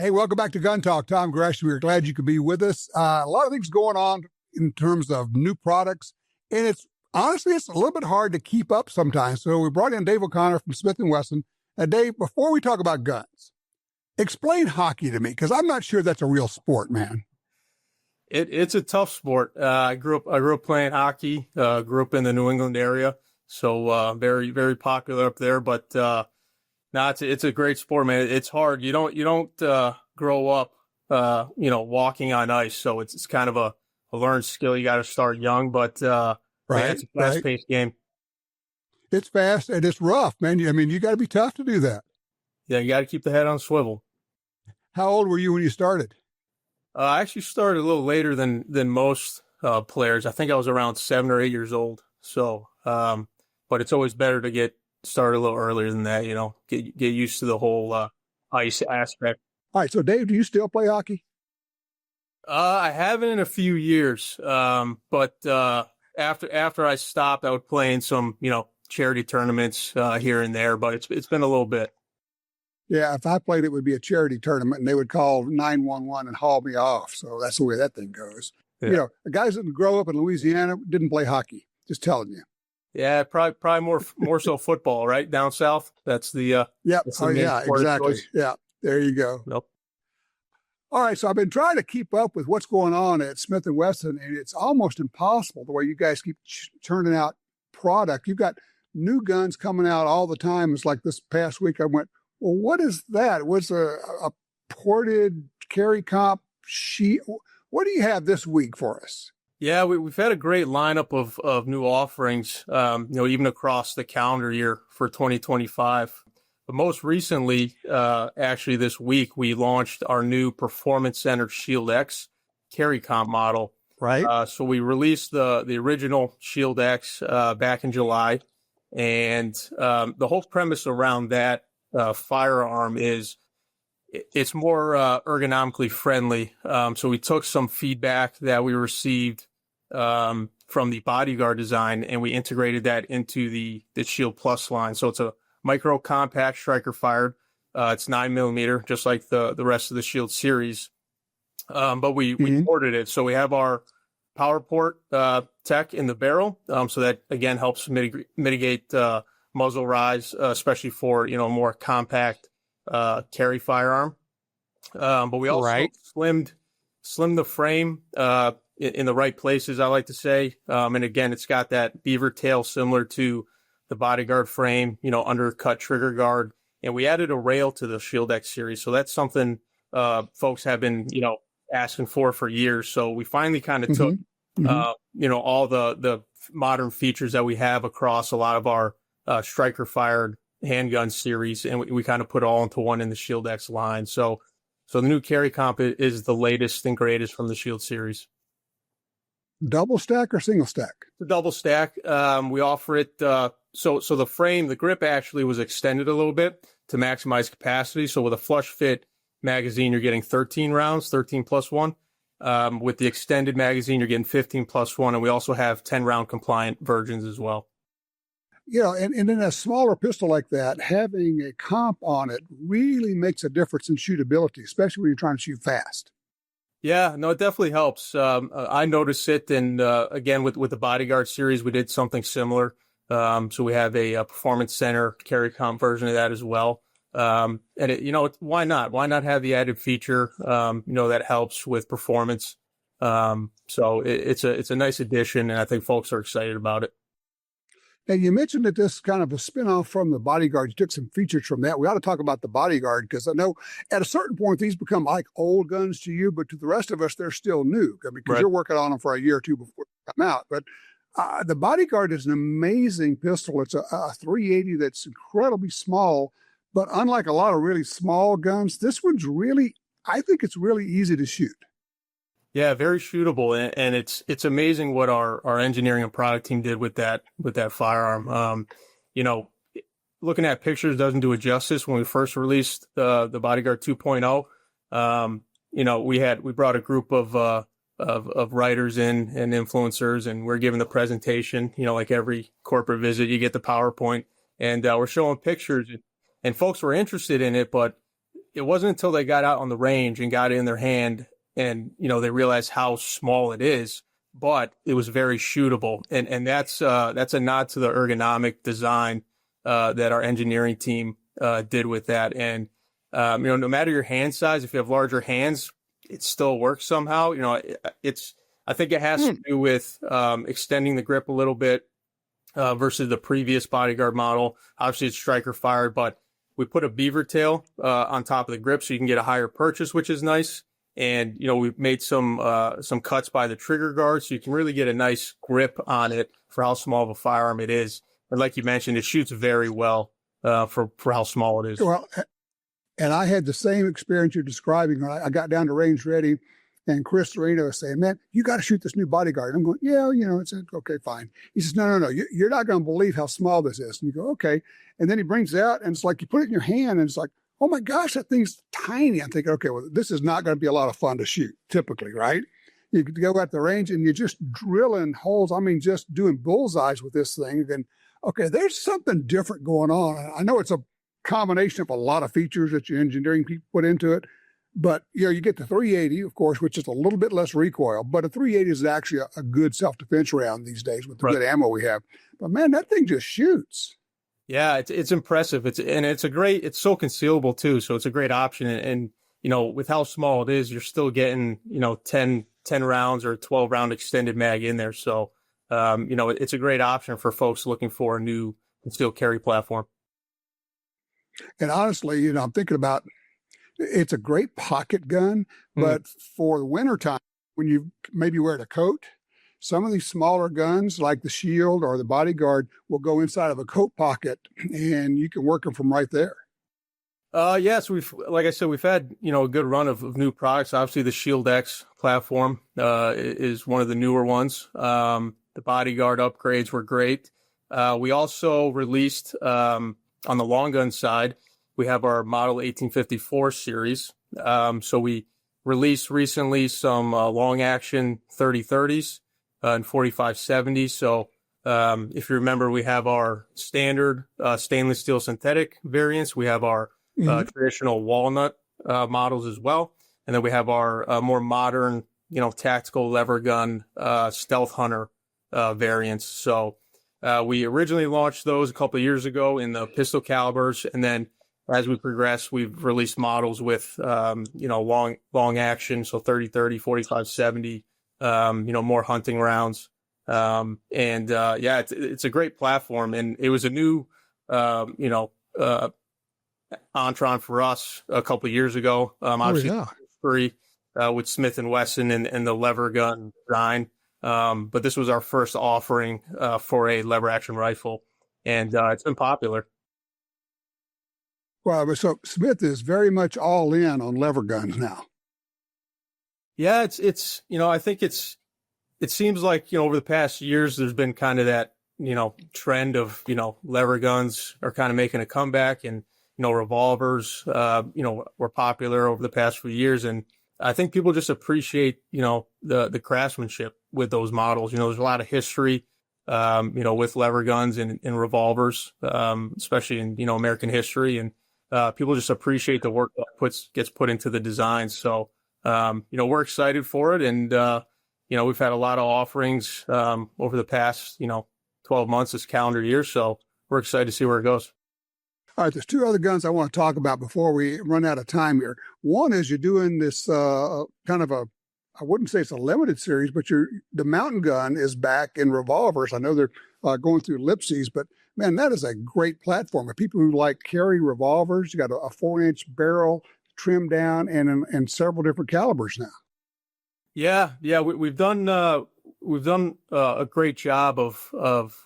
Hey, welcome back to Gun Talk. Tom Gresham, we're glad you could be with us. A lot of things going on in terms of new products, and it's honestly, it's a little bit hard to keep up sometimes. So we brought in Dave O'Connor from Smith & Wesson. And Dave, before we talk about guns, explain hockey to me, because I'm not sure that's a real sport, man. It's a tough sport. I grew up playing hockey, grew up in the New England area. So, very, very popular up there, but, it's a great sport, man. It's hard. You don't grow up, walking on ice. So it's kind of a learned skill. You got to start young, but, Right, it's a fast-paced game. It's fast and it's rough, man. I mean, you got to be tough to do that. Yeah, you got to keep the head on swivel. How old were you when you started? I actually started a little later than most players. I think I was around 7 or 8 years old. So, but it's always better to get started a little earlier than that. Get used to the whole ice aspect. All right. So, Dave, do you still play hockey? I haven't in a few years. But after I stopped, I would play in some charity tournaments here and there. But it's been a little bit. Yeah, if I played, it would be a charity tournament, and they would call 911 and haul me off. So that's the way that thing goes. Yeah. The guys that grow up in Louisiana didn't play hockey. Just telling you. Yeah, probably more so football, right? Down south. That's the Yep. that's the Oh, main yeah, sport of exactly. choice. Yeah, there you go. Nope. All right, so I've been trying to keep up with what's going on at Smith & Wesson, and it's almost impossible the way you guys keep churning out product. You've got new guns coming out all the time. It's like this past week I went, well, what is that? It was a ported carry comp sheet. What do you have this week for us? Yeah, we've had a great lineup of new offerings, even across the calendar year for 2025. But most recently, actually this week, we launched our new Performance Center Shield X carry comp model. Right. So we released the original Shield X back in July, and the whole premise around that firearm is it's more ergonomically friendly. So we took some feedback that we received from the Bodyguard design, and we integrated that into the Shield Plus line. So it's a micro compact striker fired. It's 9mm, just like the rest of the Shield series. But we ported it. So we have our power port tech in the barrel. So that again helps mitigate muzzle rise, especially for, more compact carry firearm. But we also slimmed the frame in the right places, I like to say. And again, it's got that beaver tail similar to the Bodyguard frame, undercut trigger guard. And we added a rail to the Shield X series. So that's something folks have been, asking for years. So we finally kind of took, all the modern features that we have across a lot of our striker fired handgun series, and we kind of put it all into one in the Shield X line. So the new carry comp is the latest and greatest from the Shield series. Double stack or single stack? The double stack. We offer it. So the frame, the grip actually was extended a little bit to maximize capacity. So with a flush fit magazine, you're getting 13 rounds, 13 plus 1. With the extended magazine, you're getting 15 plus 1. And we also have 10 round compliant versions as well. And in a smaller pistol like that, having a comp on it really makes a difference in shootability, especially when you're trying to shoot fast. Yeah, no, it definitely helps. I noticed it. And again, with the Bodyguard series, we did something similar. So we have a Performance Center carry comp version of that as well. And why not? Why not have the added feature, that helps with performance? So it's a nice addition, and I think folks are excited about it. Now, you mentioned that this is kind of a spinoff from the Bodyguard. You took some features from that. We ought to talk about the Bodyguard, because I know at a certain point, these become like old guns to you, but to the rest of us, they're still new. I mean, because you're working on them for a year or two before they come out. But the Bodyguard is an amazing pistol. It's a 380 that's incredibly small, but unlike a lot of really small guns, this one's I think it's really easy to shoot. Yeah, very shootable, and it's amazing what our engineering and product team did with that firearm. Looking at pictures doesn't do it justice. When we first released the Bodyguard 2.0, we brought a group of writers in and influencers, and we're giving the presentation. Like every corporate visit, you get the PowerPoint, and we're showing pictures, and folks were interested in it, but it wasn't until they got out on the range and got it in their hand and, they realized how small it is, but it was very shootable. And that's a nod to the ergonomic design, that our engineering team, did with that. And, no matter your hand size, if you have larger hands, it still works somehow. I think it has to do with, extending the grip a little bit, versus the previous Bodyguard model. Obviously it's striker fired, but we put a beaver tail, on top of the grip so you can get a higher purchase, which is nice. And, we've made some cuts by the trigger guard so you can really get a nice grip on it for how small of a firearm it is. And like you mentioned, it shoots very well, for how small it is. Well, and I had the same experience you're describing. I got down to range ready and Chris Sereno was saying, man, you got to shoot this new Bodyguard. And I'm going, yeah, it's okay, fine. He says, no. You're not going to believe how small this is. And you go, okay. And then he brings it out and it's like, you put it in your hand and it's like, oh my gosh, that thing's tiny. I'm thinking, okay, well, this is not going to be a lot of fun to shoot typically, right? You go at the range and you're just drilling holes. I mean, just doing bullseyes with this thing. And okay, there's something different going on. I know it's a combination of a lot of features that your engineering people put into it, but you get the 380, of course, which is a little bit less recoil, but a 380 is actually a good self-defense round these days with the good ammo we have. But man, that thing just shoots. Yeah, it's impressive. It's so concealable too. So it's a great option. And with how small it is, you're still getting, 10 rounds or 12 round extended mag in there. So, it's a great option for folks looking for a new concealed carry platform. And honestly, I'm thinking about, it's a great pocket gun, but for the wintertime, when you maybe wear a coat, some of these smaller guns like the Shield or the Bodyguard will go inside of a coat pocket and you can work them from right there. Yes, like I said, we've had, a good run of new products. Obviously the Shield X platform, is one of the newer ones. The Bodyguard upgrades were great. We also released, on the long gun side, we have our Model 1854 series. So we released recently some long action 30-30s and 45-70s. So if you remember, we have our standard stainless steel synthetic variants. We have our traditional walnut models as well. And then we have our more modern, tactical lever gun stealth hunter variants. So we originally launched those a couple of years ago in the pistol calibers, and then as we progress, we've released models with, long action. So 30-30, 45-70, more hunting rounds. It's a great platform. And it was a new, Entron for us a couple of years ago. Obviously free, with Smith and Wesson and the lever gun design. But this was our first offering, for a lever action rifle, and, it's been popular. Well, so Smith is very much all in on lever guns now. Yeah, I think it seems like, over the past years, there's been kind of that, trend of, lever guns are kind of making a comeback, and, revolvers, were popular over the past few years. And I think people just appreciate, the craftsmanship with those models. There's a lot of history, with lever guns and revolvers, especially in, American history. And, people just appreciate the work that gets put into the designs. So, we're excited for it. And, we've had a lot of offerings, over the past, 12 months this calendar year. So we're excited to see where it goes. All right. There's two other guns I want to talk about before we run out of time here. One is you're doing this, kind of I wouldn't say it's a limited series, but the mountain gun is back in revolvers. I know they're, going through ellipses, but man, that is a great platform. For people who like carry revolvers, you got a 4-inch barrel trimmed down and several different calibers now. Yeah. We've done a great job of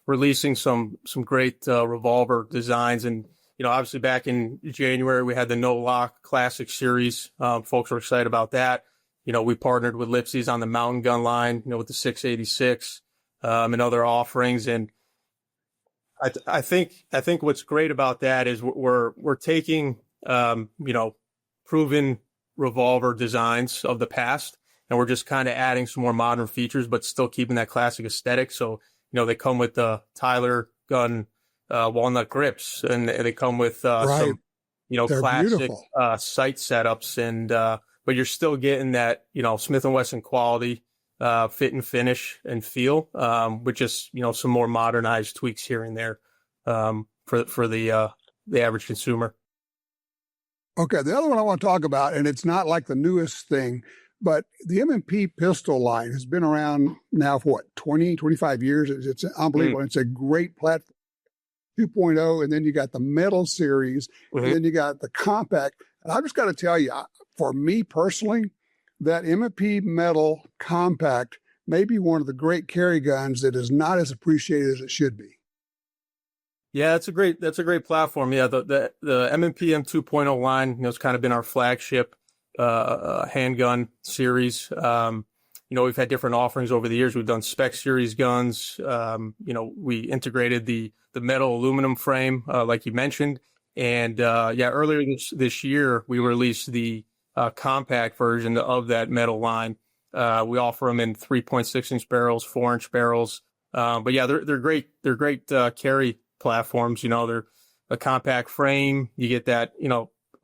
releasing some great revolver designs. And, obviously back in January, we had the No Lock Classic Series. Folks were excited about that. We partnered with Lipsy's on the mountain gun line, with the 686 and other offerings. And I think what's great about that is we're taking, proven revolver designs of the past, and we're just kind of adding some more modern features, but still keeping that classic aesthetic. So, they come with the Tyler gun, walnut grips, and they come with, some, They're classic beautiful. sight setups, and but you're still getting that, Smith & Wesson quality, fit and finish and feel, with just, some more modernized tweaks here and there, for the average consumer. Okay, the other one I want to talk about, and it's not like the newest thing, but the M&P pistol line has been around now for what, 20, 25 years? It's unbelievable. It's a great platform. 2.0, and then you got the metal series, and then you got the compact. And I just got to tell you, for me personally, that M&P Metal Compact may be one of the great carry guns that is not as appreciated as it should be. Yeah, that's a great platform. Yeah, the M&P M2.0 line, it's kind of been our flagship handgun series. We've had different offerings over the years. We've done spec series guns. We integrated the metal aluminum frame, like you mentioned. And earlier this year, we released the compact version of that metal line. We offer them in 3.6-inch barrels, 4-inch barrels. But yeah, they're great. They're great carry platforms. They're a compact frame. You get that,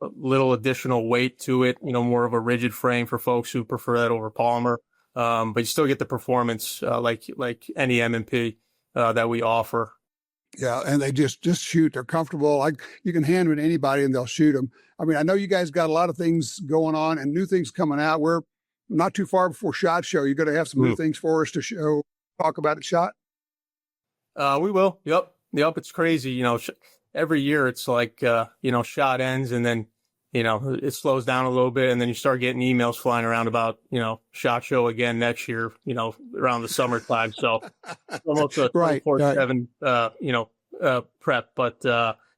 a little additional weight to it, more of a rigid frame for folks who prefer that over polymer. But you still get the performance, like any M&P that we offer. Yeah, and they just shoot. They're comfortable. Like, you can hand them to anybody and they'll shoot them. I mean, I know you guys got a lot of things going on and new things coming out. We're not too far before SHOT Show. You're going to have some new things for us to talk about at SHOT? We will. Yep. It's crazy. Every year it's like, SHOT ends and then, it slows down a little bit, and then you start getting emails flying around about, SHOT Show again next year, around the summertime. So almost a 24/7, prep. But,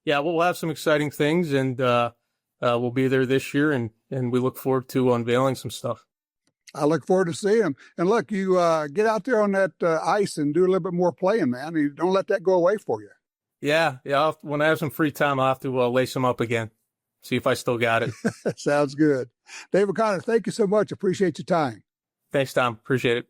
we'll have some exciting things, and we'll be there this year, and we look forward to unveiling some stuff. I look forward to seeing them. And look, you get out there on that ice and do a little bit more playing, man. You don't let that go away for you. Yeah. When I have some free time, I'll have to lace them up again. See if I still got it. Sounds good. Dave O'Connor, thank you so much. Appreciate your time. Thanks, Tom. Appreciate it.